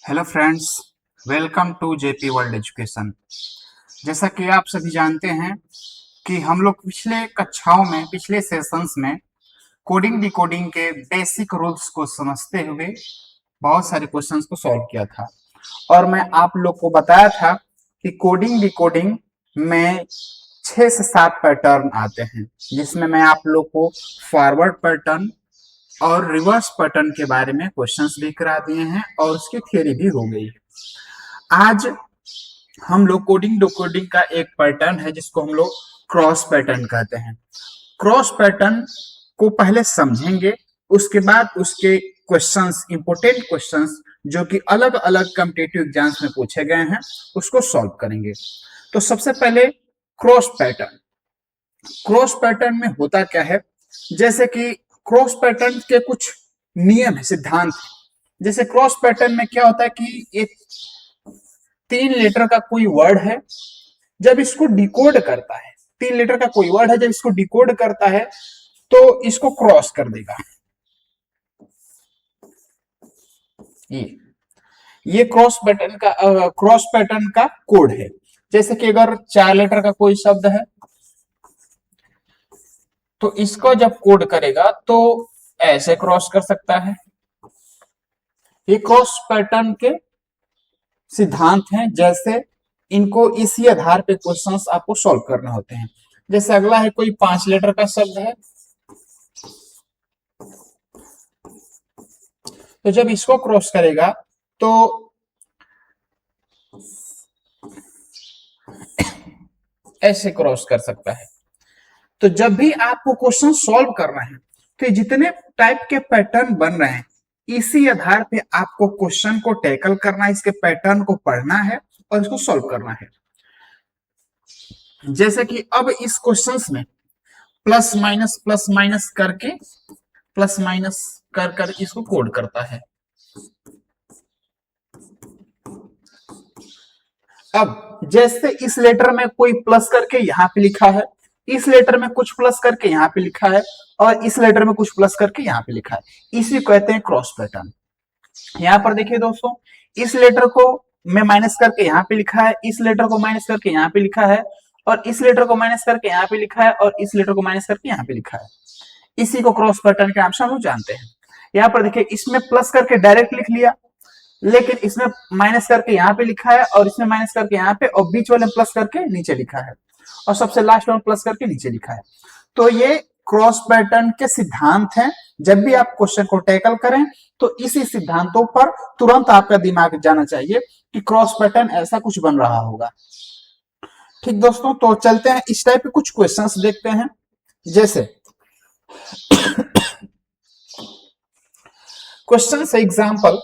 Hello friends, welcome to JP world education. जैसा कि आप सभी जानते हैं कि हम लोग पिछले कक्षाओं में पिछले सेशंस में कोडिंग डिकोडिंग के बेसिक रूल्स को समझते हुए बहुत सारे क्वेश्चंस को सॉल्व किया था। और मैं आप लोग को बताया था कि कोडिंग डिकोडिंग में 6 से 7 पैटर्न आते हैं, जिसमें मैं आप लोग को फॉरवर्ड पैटर्न और रिवर्स पैटर्न के बारे में क्वेश्चंस भी करा दिए हैं और उसकी थ्योरी भी हो गई है। आज हम लोग कोडिंग डिकोडिंग का एक पैटर्न है जिसको हम लोग क्रॉस पैटर्न कहते हैं। क्रॉस पैटर्न को पहले समझेंगे, उसके बाद उसके क्वेश्चंस, इंपोर्टेंट क्वेश्चंस जो कि अलग अलग कॉम्पिटिटिव एग्जाम्स में पूछे गए हैं, उसको सॉल्व करेंगे। तो सबसे पहले क्रॉस पैटर्न। क्रॉस पैटर्न में होता क्या है, जैसे कि क्रॉस पैटर्न के कुछ नियम है, सिद्धांत है। जैसे क्रॉस पैटर्न में क्या होता है कि एक 3 लेटर का कोई वर्ड है, जब इसको डिकोड करता है, 3 लेटर का कोई वर्ड है, जब इसको डिकोड करता है तो इसको क्रॉस कर देगा। ये क्रॉस पैटर्न का कोड है। जैसे कि अगर 4 लेटर का कोई शब्द है तो इसको जब कोड करेगा तो ऐसे क्रॉस कर सकता है। ये क्रॉस पैटर्न के सिद्धांत हैं, जैसे इनको इसी आधार पे क्वेश्चंस आपको सॉल्व करने होते हैं। जैसे अगला है, कोई 5 लेटर का शब्द है, तो जब इसको क्रॉस करेगा तो ऐसे क्रॉस कर सकता है। तो जब भी आपको क्वेश्चन सॉल्व करना है तो जितने टाइप के पैटर्न बन रहे हैं, इसी आधार पे आपको क्वेश्चन को टैकल करना है, इसके पैटर्न को पढ़ना है और इसको सॉल्व करना है। जैसे कि अब इस क्वेश्चंस में प्लस माइनस करके प्लस माइनस कर इसको कोड करता है। अब जैसे इस लेटर में कोई प्लस करके यहां पे लिखा है, इस लेटर में कुछ प्लस करके यहां पे लिखा है और इस लेटर में कुछ प्लस करके यहां पे लिखा है, इसी कहते हैं क्रॉस पैटर्न। यहां पर देखिए दोस्तों, इस लेटर को मैं माइनस करके यहां पे लिखा है, इस लेटर को माइनस करके यहां पे लिखा है और इस लेटर को माइनस करके यहां पे लिखा है और इस लेटर को माइनस करके यहां पे लिखा है। इसी को क्रॉस पैटर्न के नाम से हम लोग जानते हैं। यहाँ पर देखिए, इसमें प्लस करके डायरेक्ट लिख लिया, लेकिन इसमें माइनस करके यहाँ पे लिखा है और इसमें माइनस करके यहाँ पे, और बीच वाले प्लस करके नीचे लिखा है और सबसे लास्ट में प्लस करके नीचे लिखा है। तो ये क्रॉस पैटर्न के सिद्धांत हैं। जब भी आप क्वेश्चन को टैकल करें तो इसी सिद्धांतों पर तुरंत आपका दिमाग जाना चाहिए कि क्रॉस पैटर्न ऐसा कुछ बन रहा होगा। ठीक दोस्तों, तो चलते हैं इस टाइप के कुछ क्वेश्चंस देखते हैं। जैसे क्वेश्चन से एग्जाम्पल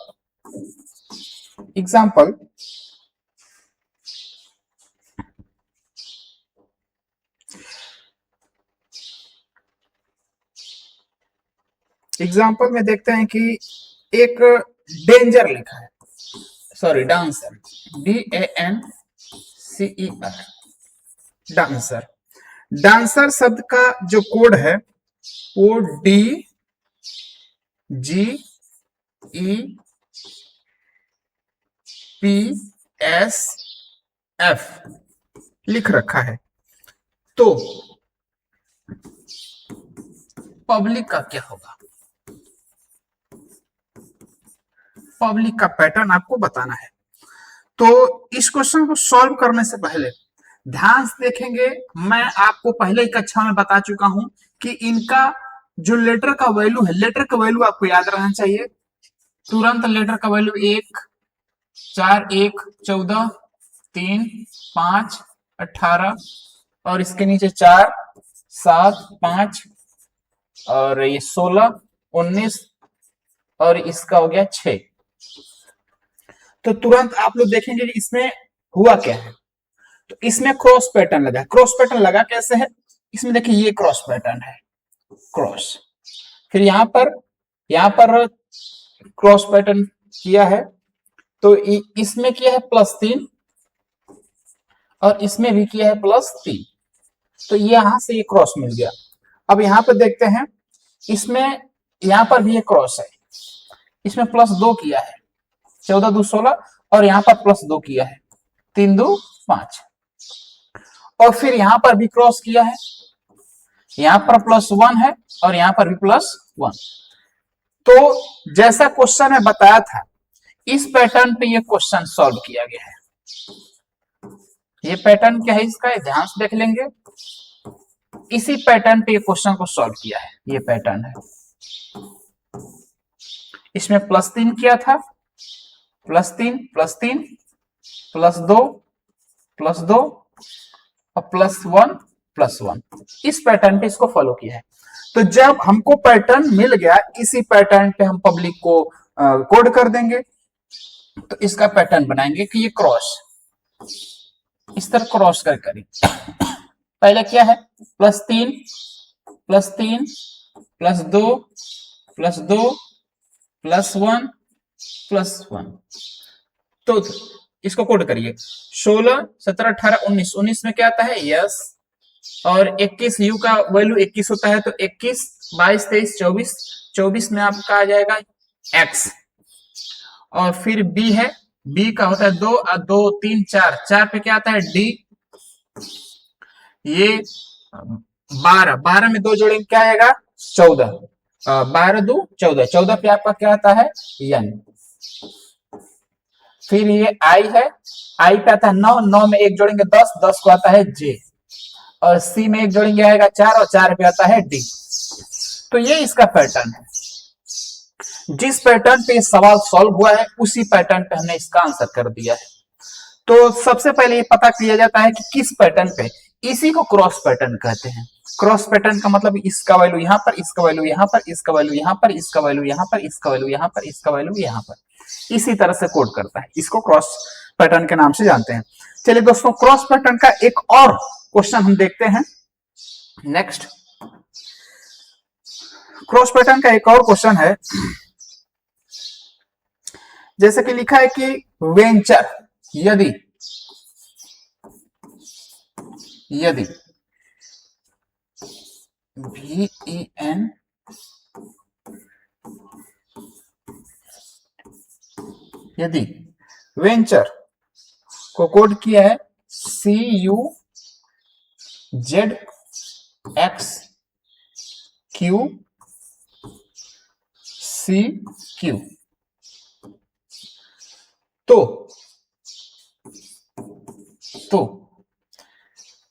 एग्जाम्पल में देखते हैं कि एक डेंजर लिखा है, sorry dancer, DANCER, dancer. Dancer शब्द का जो कोड है वो DGEPSF लिख रखा है। तो पब्लिक का क्या होगा? पब्लिक का पैटर्न आपको बताना है। तो इस क्वेश्चन को सॉल्व करने से पहले ध्यान से देखेंगे। मैं आपको पहले ही कक्षा में बता चुका हूं कि इनका जो लेटर का वैल्यू है, लेटर का वैल्यू आपको याद रहना चाहिए। तुरंत लेटर का वैल्यू 1, 4, 1, 14, 3, 5, 18 और इसके नीचे 4, 7, 5 और ये 16, 19 और इसका हो गया 6। तो तुरंत आप लोग देखेंगे कि इसमें हुआ क्या है। तो इसमें क्रॉस पैटर्न लगा। क्रॉस पैटर्न लगा कैसे है? इसमें देखिए, ये क्रॉस पैटर्न है, क्रॉस। फिर यहां पर क्रॉस पैटर्न किया है, तो इसमें किया है +3 और इसमें भी किया है +3। तो यहां से ये क्रॉस मिल गया। अब यहां पर देखते हैं, इसमें यहां पर भी ये क्रॉस है, इसमें +2 किया है 14 2 16 और यहाँ पर +2 किया है, 3 2 5 और फिर यहाँ पर भी क्रॉस किया है, यहाँ पर +1 है और यहाँ पर भी +1। तो जैसा क्वेश्चन में बताया था इस पैटर्न पे ये क्वेश्चन सॉल्व किया गया है। ये पैटर्न क्या है इसका, ध्यान से देख लेंगे। इसी पैटर्न पे ये क्वेश्चन को सॉल्व किया है, ये पैटर्न है। इसमें +3 किया था, +3 +3 +2 +2 और +1 +1, इस पैटर्न पे इसको फॉलो किया है। तो जब हमको पैटर्न मिल गया इसी पैटर्न पे हम पब्लिक को कोड कर देंगे। तो इसका पैटर्न बनाएंगे कि ये क्रॉस इस तरह क्रॉस कर करें। पहले क्या है, +3 +3 +2 +2 +1 +1। तो इसको कोड करिए, 16 17 18 19, 19 में क्या आता है यस, और 21 यू का वैल्यू 21 होता है, तो 21 22 23 24, 24 में आपका आ जाएगा एक्स। और फिर बी है, बी का होता है 2 और 2 3 4, 4 पे क्या आता है डी, ये 12, 12 में 2 जोड़ेंगे क्या आएगा 14, 12 2 14, 14 पे आपका क्या आता है एन। फिर ये आई है, आई पे आता है 9, 9 में 1 जोड़ेंगे 10, 10 को आता है जे, और सी में 1 जोड़ेंगे आएगा 4 और 4 पे आता है डी। तो ये इसका पैटर्न है। जिस पैटर्न पे सवाल सॉल्व हुआ है उसी पैटर्न पे हमने इसका आंसर कर दिया है। तो सबसे पहले ये पता किया जाता है कि किस पैटर्न पे, इसी को क्रॉस पैटर्न कहते हैं। क्रॉस पैटर्न का मतलब इसका वैल्यू यहाँ पर, इसका वैल्यू यहाँ पर, इसका वैल्यू यहाँ पर, इसका वैल्यू यहाँ पर, इसका वैल्यू यहाँ पर, इसका वैल्यू यहाँ पर, इसी तरह से कोड करता है। इसको क्रॉस पैटर्न के नाम से जानते हैं। चलिए दोस्तों, क्रॉस पैटर्न का एक और क्वेश्चन हम देखते हैं। नेक्स्ट क्रॉस पैटर्न का एक और क्वेश्चन है, जैसे कि लिखा है कि वेंचर, यदि VEN यदि वेंचर को कोड किया है CUZXQCQ, तो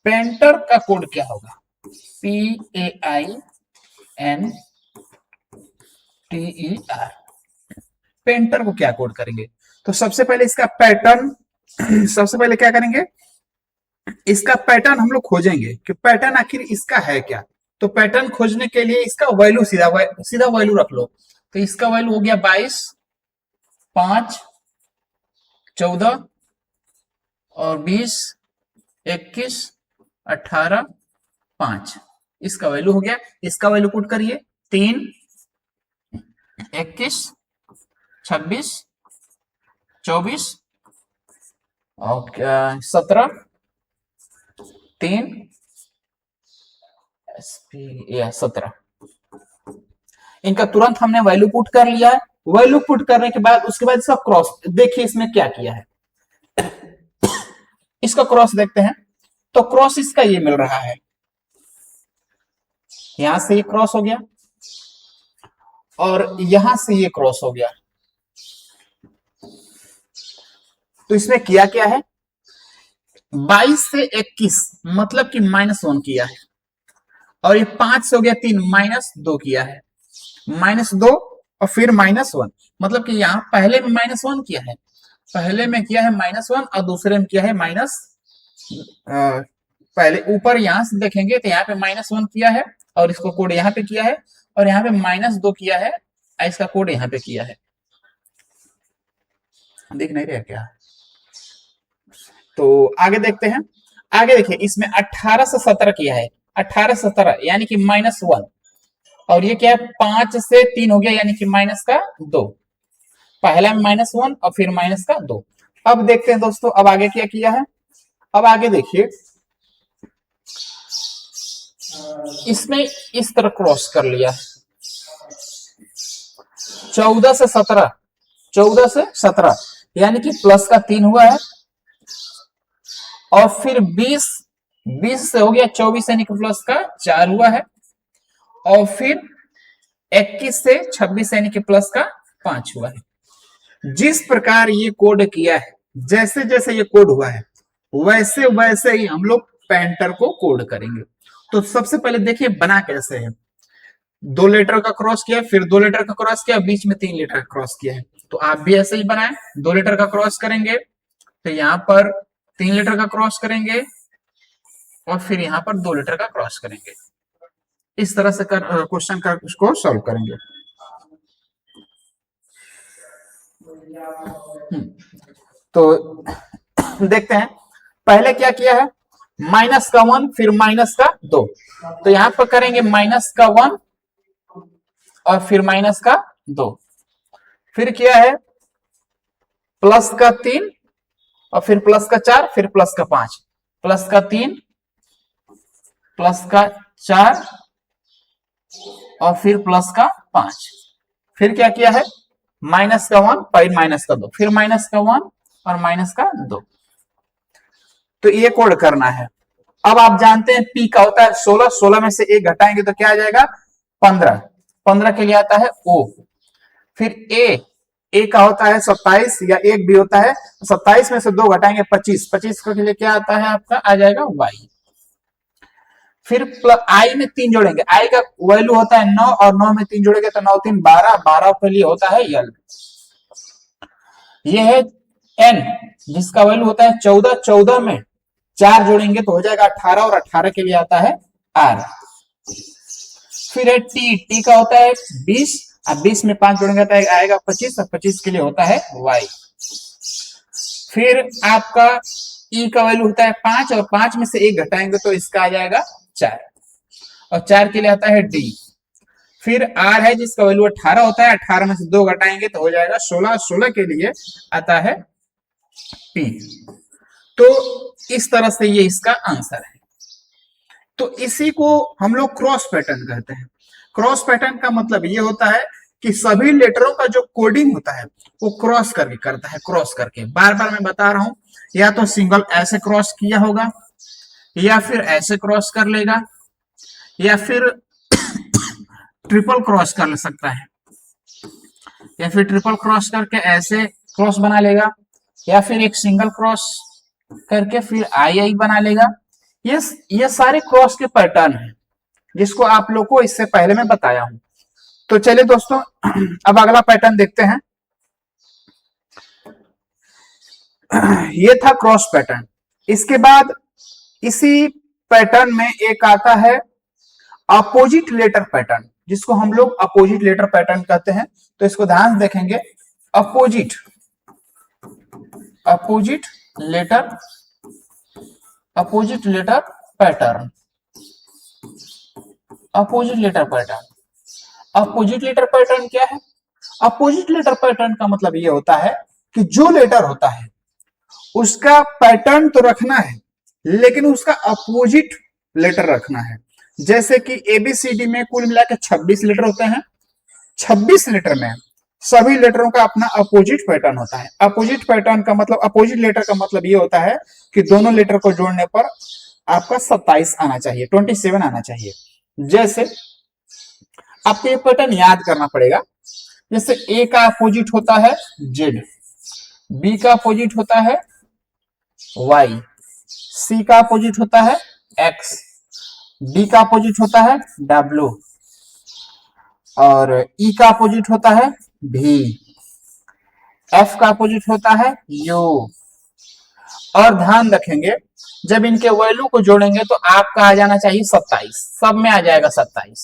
पेंटर का कोड क्या होगा, PAINTER। पेंटर को क्या कोड करेंगे, तो सबसे पहले इसका पैटर्न सबसे पहले क्या करेंगे, इसका पैटर्न हम लोग खोजेंगे कि पैटर्न आखिर इसका है क्या। तो पैटर्न खोजने के लिए इसका वैल्यू सीधा वैल्यू रख लो। तो इसका वैल्यू हो गया 22 5 14 और 20 21 18 5, इसका वैल्यू हो गया। इसका वैल्यू पुट करिए, 3 21 26 24 और 17 3 17, इनका तुरंत हमने वैल्यू पुट कर लिया है। वैल्यू पुट करने के बाद उसके बाद इसका क्रॉस देखिए, इसमें क्या किया है, इसका क्रॉस देखते हैं। तो क्रॉस इसका ये मिल रहा है, यहां से ये क्रॉस हो गया और यहां से ये क्रॉस हो गया। तो इसमें किया क्या है, 22 से 21 मतलब कि -1 किया है, और ये 5 से हो गया 3 -2 किया है, -2 और फिर -1, मतलब कि यहां पहले में -1 किया है, पहले में किया है -1 और दूसरे में किया है पहले ऊपर यहां से देखेंगे तो यहाँ पे -1 किया है और इसको कोड यहाँ पे किया है, और यहाँ पे -2 किया है, इसका कोड यहाँ पे किया है। दिख नहीं रहा क्या, तो आगे देखते हैं। आगे देखिए, इसमें 18 से 17 किया है, 18 से 17 यानी कि -1, और ये क्या है 5 से 3 हो गया यानी कि -2, पहला में -1 और फिर -2। अब देखते हैं दोस्तों, अब आगे क्या किया है। अब आगे देखिए, इसमें इस तरह क्रॉस कर लिया, 14 से 17 14 से 17 यानी कि प्लस का 3 हुआ है, और फिर 20 से हो गया 24 यानी कि प्लस का 4 हुआ है, और फिर 21 से 26 यानी कि प्लस का 5 हुआ है। जिस प्रकार ये कोड किया है, जैसे जैसे ये कोड हुआ है वैसे वैसे ही हम लोग पेंटर को कोड करेंगे। तो सबसे पहले देखिए बना कैसे है। 2 लेटर का क्रॉस किया, फिर 2 लेटर का क्रॉस किया, बीच में 3 लेटर का क्रॉस किया है। तो आप भी ऐसे ही बनाएं। 2 लेटर का क्रॉस करेंगे तो यहाँ पर 3 लेटर का क्रॉस करेंगे, और फिर यहाँ पर 2 लेटर का क्रॉस करेंगे। इस तरह से क्वेश्चन का उसको सॉल्व करेंगे। तो देखते हैं पहले क्या किया है, माइनस का 1 फिर माइनस का 2। तो यहां पर करेंगे माइनस का 1 और फिर माइनस का 2। फिर क्या है प्लस का 3 और फिर प्लस का 4, फिर प्लस का 5, प्लस का 3 प्लस का 4 और फिर प्लस का 5। फिर क्या किया है माइनस का 1 फिर माइनस का 2, फिर माइनस का 1 और माइनस का 2। तो ये कोड करना है। अब आप जानते हैं पी का होता है 16, 16 में से 1 घटाएंगे तो क्या आ जाएगा 15, 15 के लिए आता है ओ। फिर ए का होता है 27 या 1 भी होता है, 27 में से 2 घटाएंगे 25, 25 के लिए क्या आता है आपका आ जाएगा वाई। फिर आई में 3 जोड़ेंगे, आई का वैल्यू होता है 9 और 9 में 3 जोड़ेंगे तो 9 3 12, 12 के लिए होता है यल। ये है एन जिसका वैल्यू होता है 14, 14 में 4 जोड़ेंगे तो हो जाएगा 18 और 18 के लिए आता है आर। फिर है टी का होता है 20, अब 20 में 5 जोड़ेंगे तो आएगा 25 और 25 के लिए होता है वाई। फिर आपका ई का वैल्यू होता है 5 और 5 में से 1 घटाएंगे तो इसका आ जाएगा 4 और 4 के लिए आता है डी। फिर आर है जिसका वैल्यू 18 होता है, 18 में से 2 घटाएंगे तो हो जाएगा 16, 16 के लिए आता है पी। तो इस तरह से ये इसका आंसर है। तो इसी को हम लोग क्रॉस पैटर्न कहते हैं। क्रॉस पैटर्न का मतलब ये होता है कि सभी लेटरों का जो कोडिंग होता है वो क्रॉस करके करता है, क्रॉस करके। बार बार मैं बता रहा हूं, या तो सिंगल ऐसे क्रॉस किया होगा, या फिर ऐसे क्रॉस कर लेगा, या फिर ट्रिपल क्रॉस कर सकता है, या फिर ट्रिपल क्रॉस करके ऐसे क्रॉस बना लेगा, या फिर एक सिंगल क्रॉस करके फिर आई बना लेगा। ये सारे क्रॉस के पैटर्न हैं जिसको आप लोग को इससे पहले मैं बताया हूं। तो चलिए दोस्तों अब अगला पैटर्न देखते हैं। ये था क्रॉस पैटर्न। इसके बाद इसी पैटर्न में एक आता है अपोजिट लेटर पैटर्न, जिसको हम लोग अपोजिट लेटर पैटर्न कहते हैं। तो इसको ध्यान से देखेंगे, opposite letter pattern, opposite letter pattern. Opposite letter pattern क्या है? अपोजिट लेटर पैटर्न का मतलब ये होता है कि जो लेटर होता है उसका पैटर्न तो रखना है लेकिन उसका अपोजिट लेटर रखना है। जैसे कि एबीसीडी में कुल मिलाकर 26 लेटर होते हैं, 26 लेटर में सभी लेटरों का अपना अपोजिट पैटर्न होता है। अपोजिट पैटर्न का मतलब, अपोजिट लेटर का मतलब ये होता है कि दोनों लेटर को जोड़ने पर आपका 27 आना चाहिए, 27 आना चाहिए। जैसे आपको ये पैटर्न याद करना पड़ेगा। जैसे ए का अपोजिट होता है जेड, बी का अपोजिट होता है वाई, सी का अपोजिट होता है एक्स, डी का अपोजिट होता है डब्ल्यू, और ई का अपोजिट होता है भी, एफ का अपोजिट होता है यू। और ध्यान रखेंगे जब इनके वैल्यू को जोड़ेंगे तो आपका आ जाना चाहिए 27, सब में आ जाएगा 27।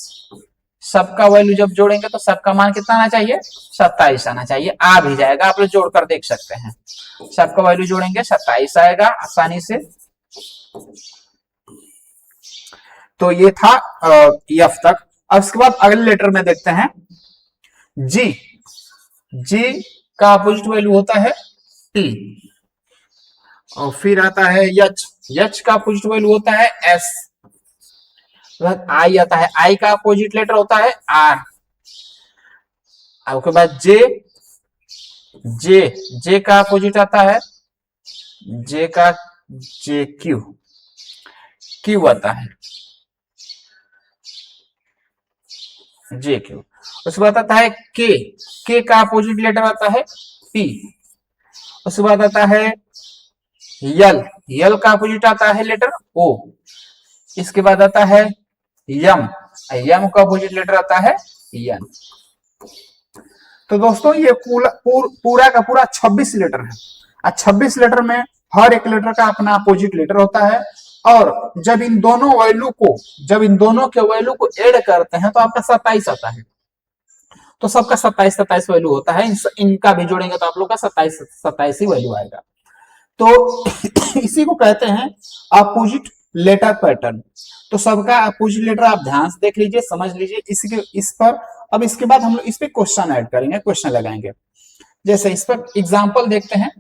सबका वैल्यू जब जोड़ेंगे तो सबका मान कितना आना चाहिए? 27 आना चाहिए। आ भी जाएगा, आप लोग जोड़कर देख सकते हैं। सबका वैल्यू जोड़ेंगे 27 आएगा आसानी से। तो ये था एफ तक। अब इसके बाद अगले लेटर में देखते हैं जी। जी का अपोजिट वैल्यू होता है टी, और फिर आता है एच, एच का अपोजिट वैल्यू होता है एस, आई आता है, आई का अपोजिट लेटर होता है आर, उसके बाद जे, जे, जे का अपोजिट आता है जे का जे क्यू, क्यू आता है जे क्यू। उसके बाद आता है के का अपोजिट लेटर आता है पी। उसके बाद आता है यल, यल का अपोजिट आता है लेटर ओ। इसके बाद आता है यम, यम का अपोजिट लेटर आता है यन। तो दोस्तों ये पूरा का पूरा 26 लेटर है और 26 लेटर में हर एक लेटर का अपना अपोजिट लेटर होता है। और जब इन दोनों के वैल्यू को ऐड करते हैं तो आपका 27 आता है। तो सबका 27 वैल्यू होता है, इनका भी जोड़ेंगे तो आप लोग का 27 ही वैल्यू आएगा। तो इसी को कहते हैं अपोजिट लेटर पैटर्न। तो सबका अपोजिट लेटर आप ध्यान से देख लीजिए, समझ लीजिए इस पर। अब इसके बाद हम लोग इस पे क्वेश्चन ऐड करेंगे, क्वेश्चन लगाएंगे। जैसे इस पर एग्जांपल देखते हैं,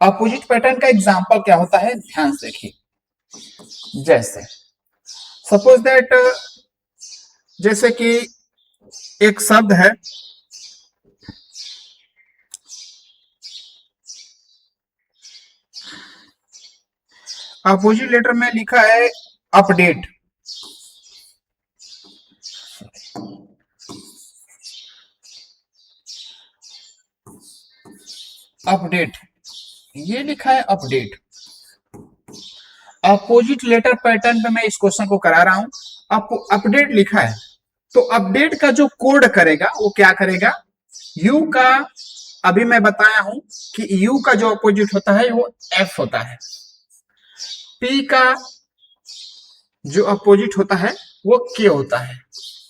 अपोजिट पैटर्न का एग्जांपल क्या होता है ध्यान से देखिए। जैसे सपोज दैट, जैसे कि एक शब्द है अपोजिट लेटर में लिखा है अपडेट। अपडेट, ये लिखा है अपडेट। अपोजिट लेटर पैटर्न पे मैं इस क्वेश्चन को करा रहा हूं। अपडेट लिखा है तो अपडेट का जो कोड करेगा वो क्या करेगा, यू का, अभी मैं बताया हूं कि यू का जो अपोजिट होता है वो एफ होता है, पी का जो अपोजिट होता है वो के होता है,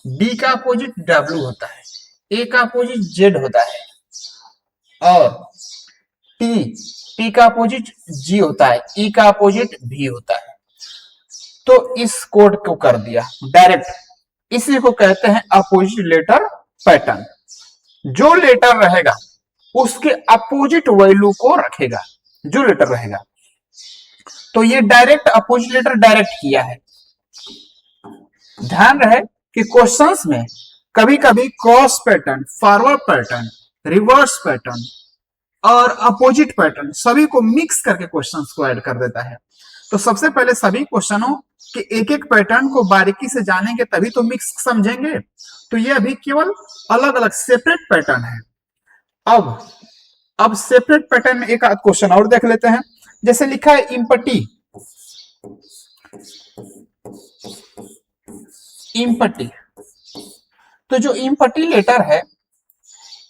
डी का अपोजिट डब्ल्यू होता है, ए का अपोजिट जेड होता है, और टी का अपोजिट जी होता है, ई का अपोजिट भी होता है। तो इस कोड को कर दिया डायरेक्ट, इसी को कहते हैं अपोजिट लेटर पैटर्न। जो लेटर रहेगा उसके अपोजिट वैल्यू को रखेगा, जो लेटर रहेगा। तो ये डायरेक्ट अपोजिट लेटर डायरेक्ट किया है। ध्यान रहे कि क्वेश्चंस में कभी कभी cross pattern, forward pattern, reverse pattern और अपोजिट पैटर्न सभी को मिक्स करके क्वेश्चंस को ऐड कर देता है। तो सबसे पहले सभी क्वेश्चनों के एक एक पैटर्न को बारीकी से जानेंगे तभी तो मिक्स समझेंगे। तो ये अभी केवल अलग अलग सेपरेट पैटर्न है। अब सेपरेट पैटर्न में एक क्वेश्चन और देख लेते हैं। जैसे लिखा है इम्पटी, इम्पटी। तो जो इम्पटी लेटर है,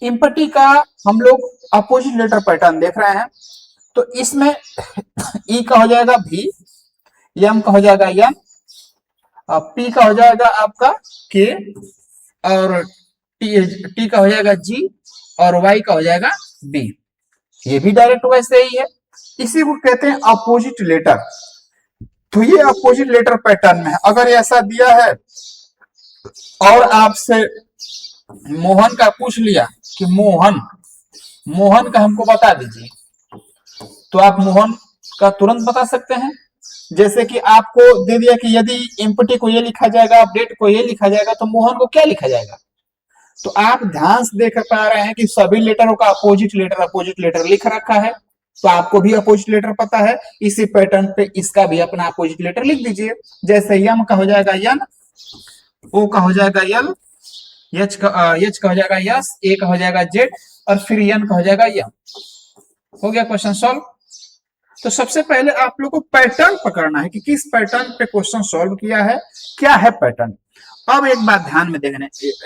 इम्पटी का हम लोग अपोजिट लेटर पैटर्न देख रहे हैं। तो इसमें ई का हो जाएगा भी, एम का हो जाएगा एम, पी का हो जाएगा आपका के, और टी का हो जाएगा जी, और वाई का हो जाएगा बी। ये भी डायरेक्ट वैसे ही है, इसी को कहते हैं अपोजिट लेटर। तो ये अपोजिट लेटर पैटर्न में है। अगर ऐसा दिया है और आपसे मोहन का पूछ लिया कि मोहन का हमको बता दीजिए, तो आप मोहन का तुरंत बता सकते हैं। जैसे कि आपको दे दिया कि यदि इम्पटी को ये लिखा जाएगा, अपडेट को ये लिखा जाएगा, तो मोहन को क्या लिखा जाएगा। तो आप ध्यान से देख पा रहे हैं कि सभी लेटरों का अपोजिट लेटर लिख रखा है। तो आपको भी अपोजिट लेटर पता है, इसी पैटर्न पे इसका भी अपना अपोजिट लेटर लिख दीजिए। जैसे यम का हो जाएगा यन, ओ का हो जाएगा यल, एच का हो जाएगा यस, ए का हो जाएगा जेड, और फिर एन का हो जाएगा यम। हो गया क्वेश्चन सॉल्व। तो सबसे पहले आप लोग को पैटर्न पकड़ना है कि किस पैटर्न पे क्वेश्चन सॉल्व किया है, क्या है पैटर्न। अब एक बात ध्यान में देखने,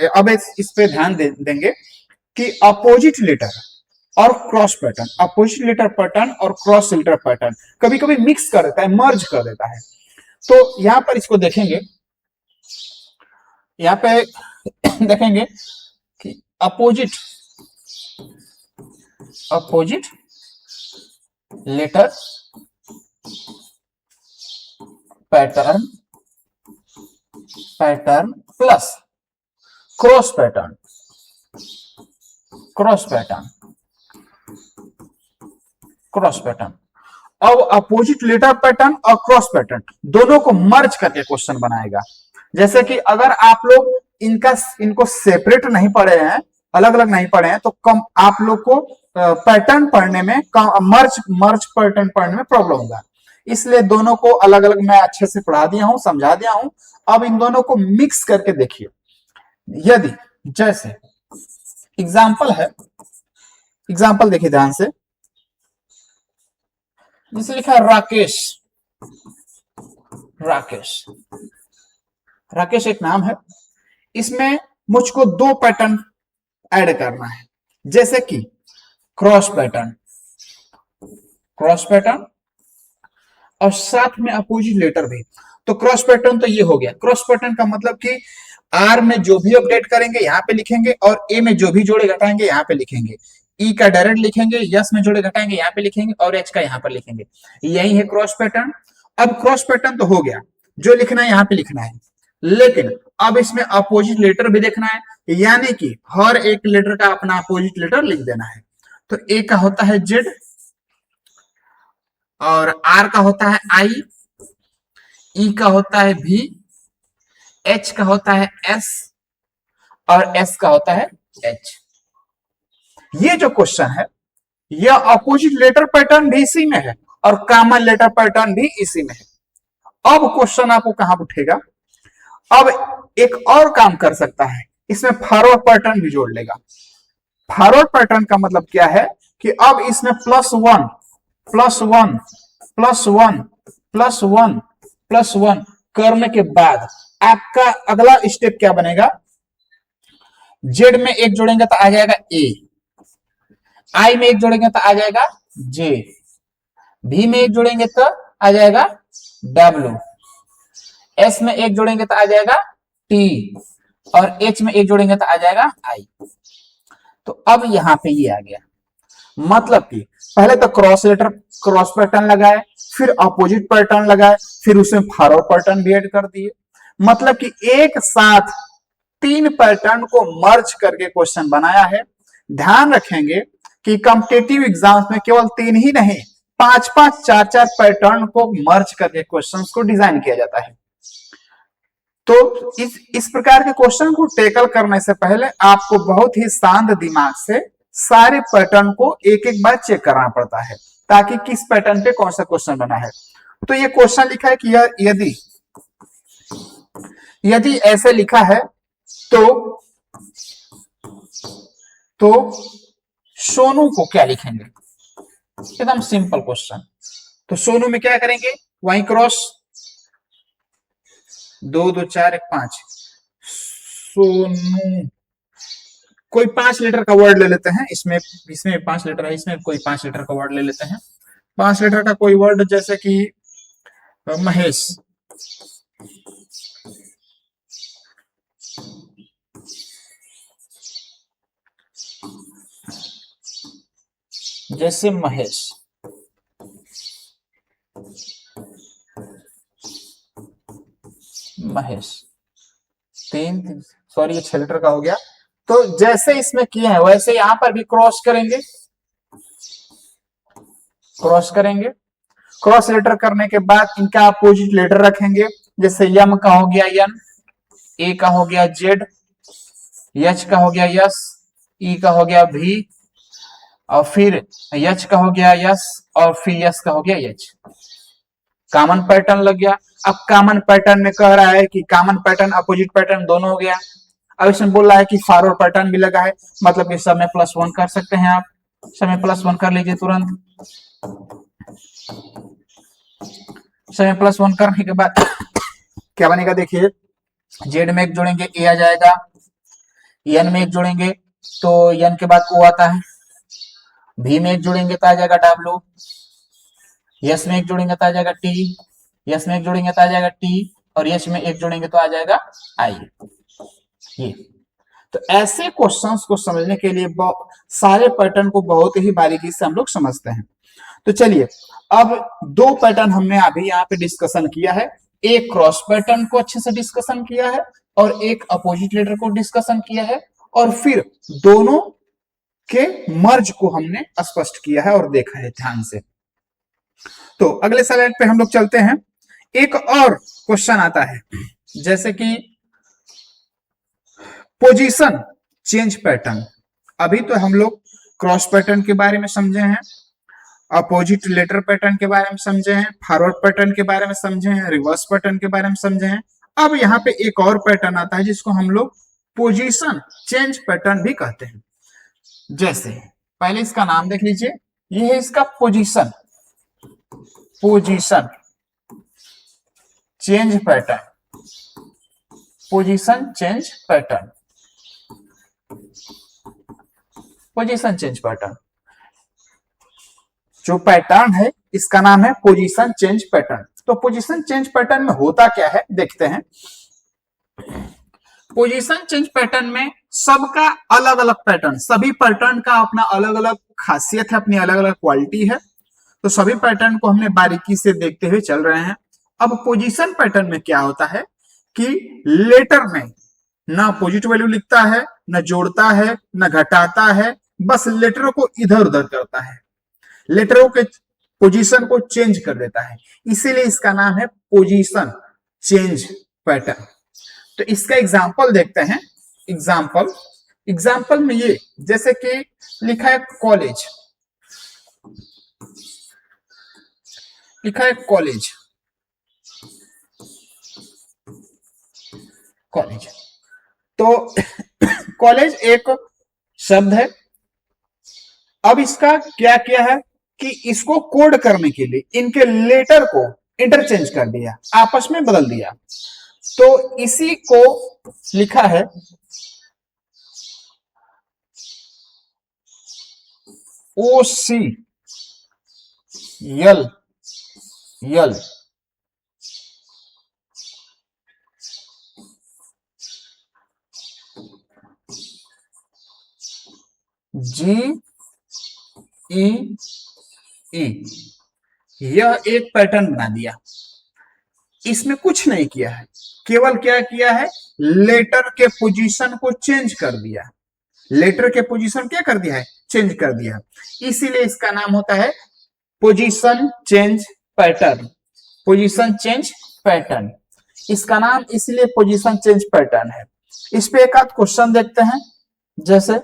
अब इस पे ध्यान देंगे कि अपोजिट लेटर और cross pattern, opposite letter pattern और क्रॉस लेटर पैटर्न कभी कभी मिक्स कर देता है, मर्ज कर देता है। तो यहां पर इसको देखेंगे, यहां पे देखेंगे कि opposite letter pattern plus cross pattern अब अपोजिट लेटर पैटर्न और क्रॉस पैटर्न दोनों को मर्ज करके क्वेश्चन बनाएगा। जैसे कि अगर आप लोग इनको सेपरेट नहीं पढ़े हैं अलग अलग नहीं पढ़े हैं तो कम आप लोग को पैटर्न पढ़ने में, मर्ज मर्ज पैटर्न पढ़ने में प्रॉब्लम होगा, इसलिए दोनों को अलग अलग मैं अच्छे से पढ़ा दिया हूं, समझा दिया हूं। अब इन दोनों को मिक्स करके देखिए। यदि जैसे एग्जाम्पल है, एग्जाम्पल देखिए ध्यान से, जैसे लिखा है राकेश, राकेश, राकेश एक नाम है, इसमें मुझको दो पैटर्न ऐड करना है, जैसे कि क्रॉस पैटर्न, क्रॉस पैटर्न और साथ में अपोजिट लेटर भी। तो क्रॉस पैटर्न तो ये हो गया। क्रॉस पैटर्न का मतलब कि आर में जो भी अपडेट करेंगे यहाँ पे लिखेंगे और ए में जो भी जोड़े घटाएंगे यहाँ पे लिखेंगे, ई का डायरेक्ट लिखेंगे, यस में जोड़े घटाएंगे यहाँ पे लिखेंगे और एच का यहाँ पर लिखेंगे। यही है क्रॉस पैटर्न। अब क्रॉस पैटर्न तो हो गया, जो लिखना है यहाँ पे लिखना है, लेकिन अब इसमें अपोजिट लेटर भी देखना है, यानी कि हर एक लेटर का अपना अपोजिट लेटर लिख देना है। तो ए का होता है जेड और आर का होता है आई, ई का होता है भी, एच का होता है एस और एस का होता है एच। ये जो क्वेश्चन है यह अपोजिट लेटर पैटर्न भी इसी में है और कॉमन लेटर पैटर्न भी इसी में है। अब क्वेश्चन आपको कहां उठेगा, अब एक और काम कर सकता है, इसमें फॉरवर्ड पैटर्न भी जोड़ लेगा। फॉरवर्ड पैटर्न का मतलब क्या है कि अब इसमें plus one plus one plus one plus one plus one करने के बाद आपका अगला स्टेप क्या बनेगा, जेड में एक जोड़ेंगे तो आ जाएगा ए, आई में एक जोड़ेंगे तो आ जाएगा जे, भी में एक जोड़ेंगे तो आ जाएगा डब्ल्यू, एस में एक जोड़ेंगे तो आ जाएगा टी और एच में एक जोड़ेंगे तो आ जाएगा आई। तो अब यहां पे ये आ गया, मतलब कि पहले तो क्रॉस लेटर क्रॉस पैटर्न लगाए, फिर अपोजिट पैटर्न लगाए, फिर उसमें फॉरवर्ड पैटर्न भी ऐड कर दिए। मतलब कि एक साथ तीन पैटर्न को मर्ज करके क्वेश्चन बनाया है। ध्यान रखेंगे कि कॉम्पिटिटिव एग्जाम्स में केवल तीन ही नहीं, पांच पांच चार चार पैटर्न को मर्ज करके क्वेश्चंस को डिजाइन किया जाता है। तो इस प्रकार के क्वेश्चन को टैकल करने से पहले आपको बहुत ही शांत दिमाग से सारे पैटर्न को एक एक बार चेक करना पड़ता है, ताकि किस पैटर्न पे कौन सा क्वेश्चन बना है। तो ये क्वेश्चन लिखा है कि यदि यदि ऐसे लिखा है तो सोनू को क्या लिखेंगे, एकदम सिंपल क्वेश्चन। तो सोनू में क्या करेंगे, वहीं क्रॉस, दो दो चार एक पांच, सोनू, कोई 5 लेटर का वर्ड ले लेते हैं, इसमें 5 लेटर है, इसमें कोई 5 लेटर का वर्ड ले लेते हैं। 5 लेटर का कोई वर्ड जैसे कि महेश, जैसे महेश, महेश, तीन, सॉरी ये 6 लेटर का हो गया। तो जैसे इसमें किए हैं वैसे यहां पर भी क्रॉस करेंगे, क्रॉस करेंगे। क्रॉस लेटर करने के बाद इनका अपोजिट लेटर रखेंगे, जैसे यम का हो गया यन, ए का हो गया जेड, एच का हो गया यस, ई का हो गया भी और फिर एच का हो गया यस और फिर यस का हो गया एच। कॉमन पैटर्न लग गया। अब कॉमन पैटर्न में कह रहा है कि कॉमन पैटर्न अपोजिट पैटर्न दोनों हो गया। अब इसमें बोल रहा है कि फॉरवर्ड पैटर्न भी लगा है, मतलब कि सब में +1 कर सकते हैं आप, सब में +1 कर लीजिए तुरंत। सब में +1 करने के बाद क्या बनेगा, देखिए जेड में एक जोड़ेंगे ए आ जाएगा, एन में एक जोड़ेंगे तो एन के बाद ओ आता है, भी में एक जोड़ेंगे तो आ जाएगा डब्ल्यू, यस में एक जोड़ेंगे तो आ जाएगा टी, यस में एक जोड़ेंगे तो आ जाएगा टी और यस में एक जोड़ेंगे तो आ जाएगा आई। ये तो ऐसे क्वेश्चंस को समझने के लिए सारे पैटर्न को बहुत ही बारीकी से हम लोग समझते हैं। तो चलिए अब दो पैटर्न हमने अभी यहाँ पे डिस्कशन किया है, एक क्रॉस पैटर्न को अच्छे से डिस्कशन किया है और एक अपोजिट लेटर को डिस्कशन किया है और फिर दोनों के मर्ज को हमने स्पष्ट किया है और देखा है ध्यान से। तो अगले स्लाइड पे हम लोग चलते हैं। एक और क्वेश्चन आता है जैसे कि पोजीशन चेंज पैटर्न। अभी तो हम लोग क्रॉस पैटर्न के बारे में समझे हैं, अपोजिट लेटर पैटर्न के बारे में समझे हैं, फॉरवर्ड पैटर्न के बारे में समझे हैं, रिवर्स पैटर्न के बारे में समझे हैं। अब यहाँ पे एक और पैटर्न आता है जिसको हम लोग पोजीशन चेंज पैटर्न भी कहते हैं। जैसे पहले इसका नाम देख लीजिए, ये है इसका position change pattern, position change pattern, position change pattern. जो पैटर्न है इसका नाम है पोजीशन चेंज पैटर्न। तो पोजीशन चेंज पैटर्न में होता क्या है देखते हैं। पोजीशन चेंज पैटर्न में सबका अलग अलग पैटर्न, सभी पैटर्न का अपना अलग अलग खासियत है, अपनी अलग अलग क्वालिटी है। तो सभी पैटर्न को हमने बारीकी से देखते हुए चल रहे हैं। अब पोजीशन पैटर्न में क्या होता है कि लेटर में ना अपोजिट वैल्यू लिखता है, न जोड़ता है, न घटाता है, बस लेटरों को इधर उधर करता है, लेटरों के पोजीशन को चेंज कर देता है, इसीलिए इसका नाम है पोजीशन चेंज पैटर्न। तो इसका एग्जांपल देखते हैं। एग्जांपल में ये जैसे कि लिखा है कॉलेज, लिखा है कॉलेज, कॉलेज। तो कॉलेज एक शब्द है। अब इसका क्या किया है कि इसको कोड करने के लिए इनके लेटर को इंटरचेंज कर दिया, आपस में बदल दिया। तो इसी को लिखा है OCL, GEE, यह एक पैटर्न बना दिया। इसमें कुछ नहीं किया है, केवल क्या किया है, लेटर के पोजीशन को चेंज कर दिया। लेटर के पोजीशन क्या कर दिया है, चेंज कर दिया। इसीलिए इसका नाम होता है position change pattern, position change pattern. इसका नाम इसलिए पोजीशन चेंज पैटर्न है। इस पे एक आध क्वेश्चन देखते हैं। जैसे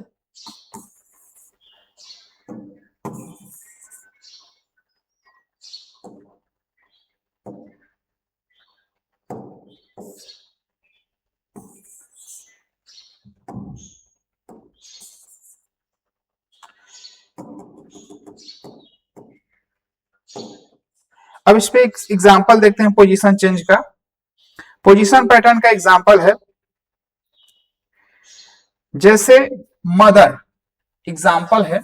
अब इस पे एक एग्जांपल देखते हैं पोजीशन चेंज का। पोजीशन पैटर्न का एग्जांपल है जैसे मदर, एग्जांपल है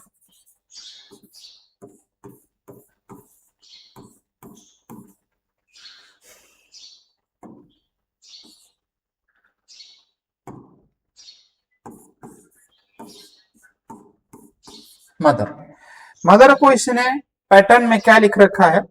मदर। मदर को इसने पैटर्न में क्या लिख रखा है,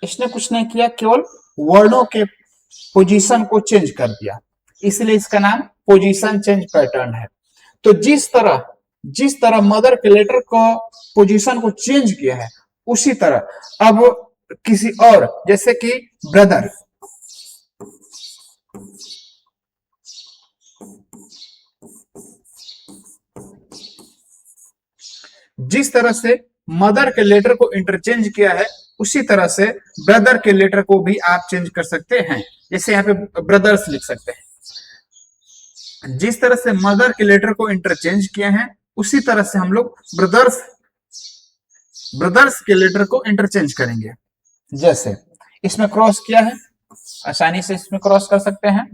इसने कुछ नहीं किया, केवल वर्णों के पोजीशन को चेंज कर दिया, इसलिए इसका नाम पोजीशन चेंज पैटर्न है। तो जिस तरह मदर के लेटर को पोजीशन को चेंज किया है, उसी तरह अब किसी और, जैसे कि ब्रदर, जिस तरह से मदर के लेटर को इंटरचेंज किया है, उसी तरह से ब्रदर के लेटर को भी आप चेंज कर सकते हैं। जैसे यहाँ पे ब्रदर्स लिख सकते हैं। जिस तरह से मदर के लेटर को इंटरचेंज किए हैं, उसी तरह से हम लोग ब्रदर्स के लेटर को इंटरचेंज करेंगे। जैसे इसमें क्रॉस किया है, आसानी से इसमें क्रॉस कर सकते हैं।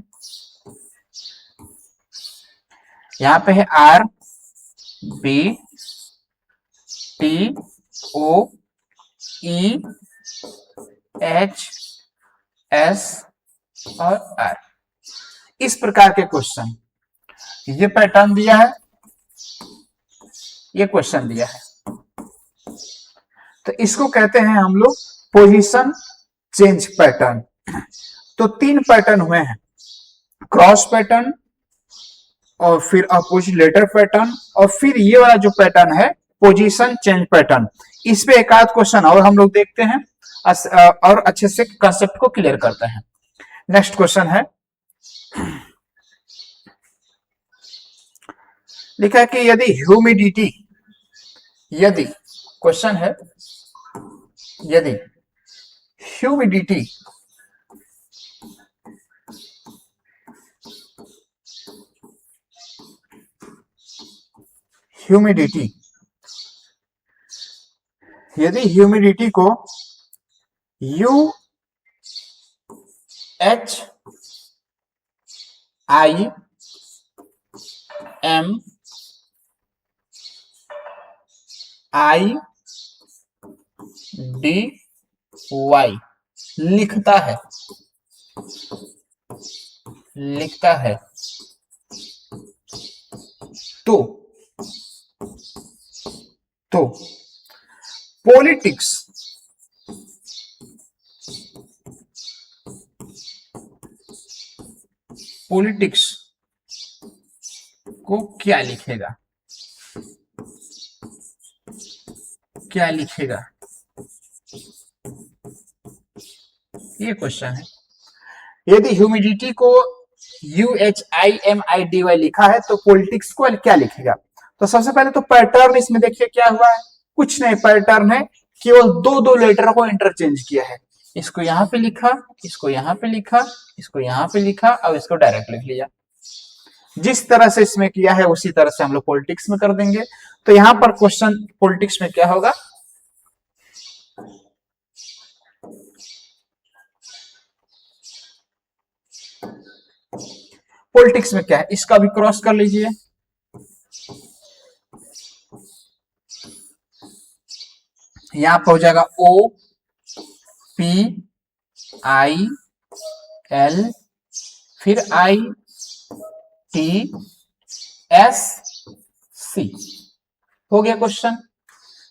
यहाँ पे है R B T O E H S और R। इस प्रकार के क्वेश्चन, ये पैटर्न दिया है, ये क्वेश्चन दिया है, तो इसको कहते हैं हम लोग पोजीशन चेंज पैटर्न। तो 3 पैटर्न हुए हैं, क्रॉस पैटर्न और फिर अपोजिट लेटर पैटर्न, और फिर ये वाला जो पैटर्न है पोजीशन चेंज पैटर्न। इस पे एक आध क्वेश्चन और हम लोग देखते हैं और अच्छे से कंसेप्ट को क्लियर करते हैं। नेक्स्ट क्वेश्चन है, लिखा है कि यदि ह्यूमिडिटी, यदि क्वेश्चन है यदि ह्यूमिडिटी यदि ह्यूमिडिटी को UHIMIDY लिखता है तो पॉलिटिक्स को क्या लिखेगा? ये क्वेश्चन है। यदि ह्यूमिडिटी को UHIMIDY लिखा है तो पॉलिटिक्स को क्या लिखेगा? तो सबसे पहले तो पैटर्न इसमें देखिए क्या हुआ है, कुछ नहीं, पैटर्न है केवल दो लेटर को इंटरचेंज किया है। इसको यहाँ पे लिखा, इसको यहाँ पे लिखा, इसको यहाँ पे लिखा और इसको डायरेक्ट लिख लिया। जिस तरह से इसमें किया है उसी तरह से हम लोग पॉलिटिक्स में कर देंगे। तो यहाँ पर क्वेश्चन पॉलिटिक्स में क्या होगा, पॉलिटिक्स में क्या है इसका भी क्रॉस कर लीजिए। यहां पर हो जाएगा OPIL फिर ITSC हो गया क्वेश्चन।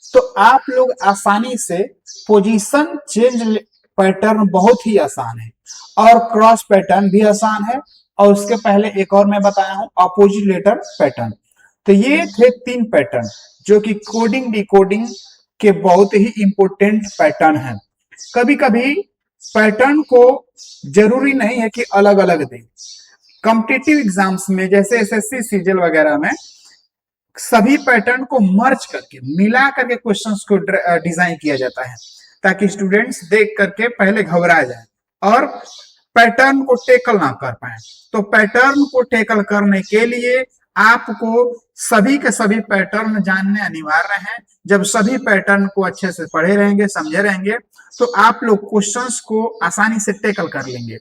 तो आप लोग आसानी से पोजीशन चेंज पैटर्न बहुत ही आसान है और क्रॉस पैटर्न भी आसान है, और उसके पहले एक और मैं बताया हूं अपोजिट लेटर पैटर्न। तो ये थे 3 पैटर्न जो कि कोडिंग डिकोडिंग के बहुत ही इंपॉर्टेंट पैटर्न है। कभी कभी पैटर्न को जरूरी नहीं है कि अलग अलग दें। कॉम्पिटिटिव एग्जाम्स में जैसे एसएससी सीजीएल वगैरह में सभी पैटर्न को मर्ज करके मिला करके क्वेश्चंस को डिजाइन किया जाता है ताकि स्टूडेंट्स देख करके पहले घबरा जाए और पैटर्न को टेकल ना कर पाए। तो पैटर्न को टेकल करने के लिए आपको सभी के सभी पैटर्न जानने अनिवार्य हैं। जब सभी पैटर्न को अच्छे से पढ़े रहेंगे, समझे रहेंगे, तो आप लोग क्वेश्चंस को आसानी से टेकल कर लेंगे।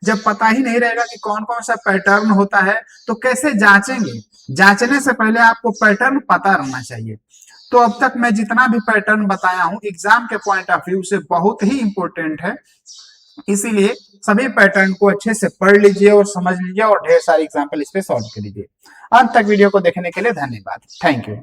जब पता ही नहीं रहेगा कि कौन कौन सा पैटर्न होता है तो कैसे जांचेंगे? जांचने से पहले आपको पैटर्न पता रहना चाहिए। तो अब तक मैं जितना भी पैटर्न बताया हूं एग्जाम के पॉइंट ऑफ व्यू से बहुत ही इंपॉर्टेंट है, इसीलिए सभी पैटर्न को अच्छे से पढ़ लीजिए और समझ लीजिए और ढेर सारे एग्जाम्पल इस पे सॉल्व कर लीजिए। अंत तक वीडियो को देखने के लिए धन्यवाद। Thank you.